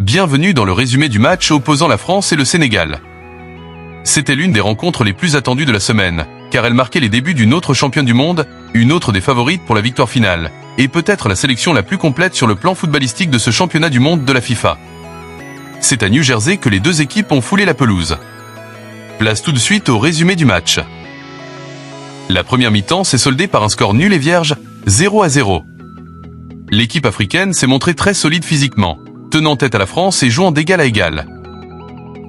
Bienvenue dans le résumé du match opposant la France et le Sénégal. C'était l'une des rencontres les plus attendues de la semaine, car elle marquait les débuts d'une autre championne du monde, une autre des favorites pour la victoire finale, et peut-être la sélection la plus complète sur le plan footballistique de ce championnat du monde de la FIFA. C'est à New Jersey que les deux équipes ont foulé la pelouse. Place tout de suite au résumé du match. La première mi-temps s'est soldée par un score nul et vierge, 0-0. L'équipe africaine s'est montrée très solide physiquement, tenant tête à la France et jouant d'égal à égal.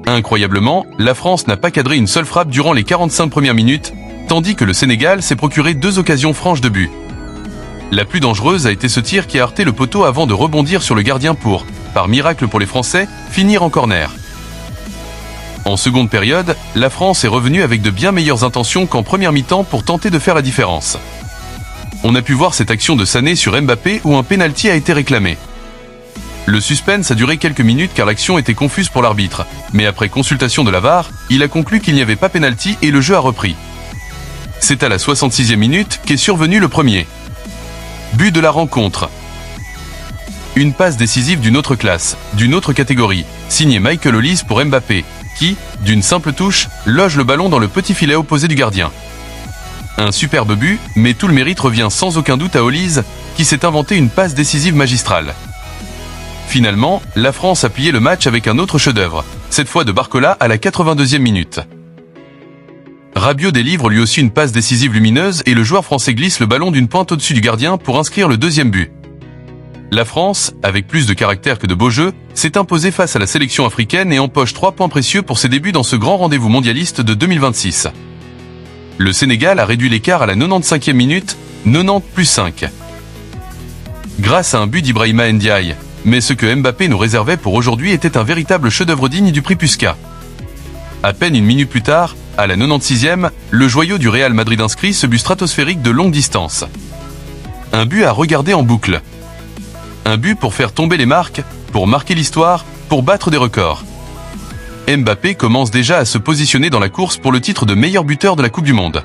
Incroyablement, la France n'a pas cadré une seule frappe durant les 45 premières minutes, tandis que le Sénégal s'est procuré 2 occasions franches de but. La plus dangereuse a été ce tir qui a heurté le poteau avant de rebondir sur le gardien pour, par miracle pour les Français, finir en corner. En seconde période, la France est revenue avec de bien meilleures intentions qu'en première mi-temps pour tenter de faire la différence. On a pu voir cette action de Sané sur Mbappé où un pénalty a été réclamé. Le suspense a duré quelques minutes car l'action était confuse pour l'arbitre, mais après consultation de la VAR, il a conclu qu'il n'y avait pas pénalty et le jeu a repris. C'est à la 66e minute qu'est survenu le premier but de la rencontre. Une passe décisive d'une autre classe, d'une autre catégorie, signée Michael Olise pour Mbappé, qui, d'une simple touche, loge le ballon dans le petit filet opposé du gardien. Un superbe but, mais tout le mérite revient sans aucun doute à Olise, qui s'est inventé une passe décisive magistrale. Finalement, la France a plié le match avec un autre chef-d'œuvre, cette fois de Barcola à la 82e minute. Rabiot délivre lui aussi une passe décisive lumineuse et le joueur français glisse le ballon d'une pointe au-dessus du gardien pour inscrire le deuxième but. La France, avec plus de caractère que de beau jeu, s'est imposée face à la sélection africaine et empoche 3 points précieux pour ses débuts dans ce grand rendez-vous mondialiste de 2026. Le Sénégal a réduit l'écart à la 95e minute, 90+5. Grâce à un but d'Ibrahima Ndiaye, mais ce que Mbappé nous réservait pour aujourd'hui était un véritable chef-d'œuvre digne du prix Puskás. À peine une minute plus tard, à la 96e, le joyau du Real Madrid inscrit ce but stratosphérique de longue distance. Un but à regarder en boucle. Un but pour faire tomber les marques, pour marquer l'histoire, pour battre des records. Mbappé commence déjà à se positionner dans la course pour le titre de meilleur buteur de la Coupe du Monde.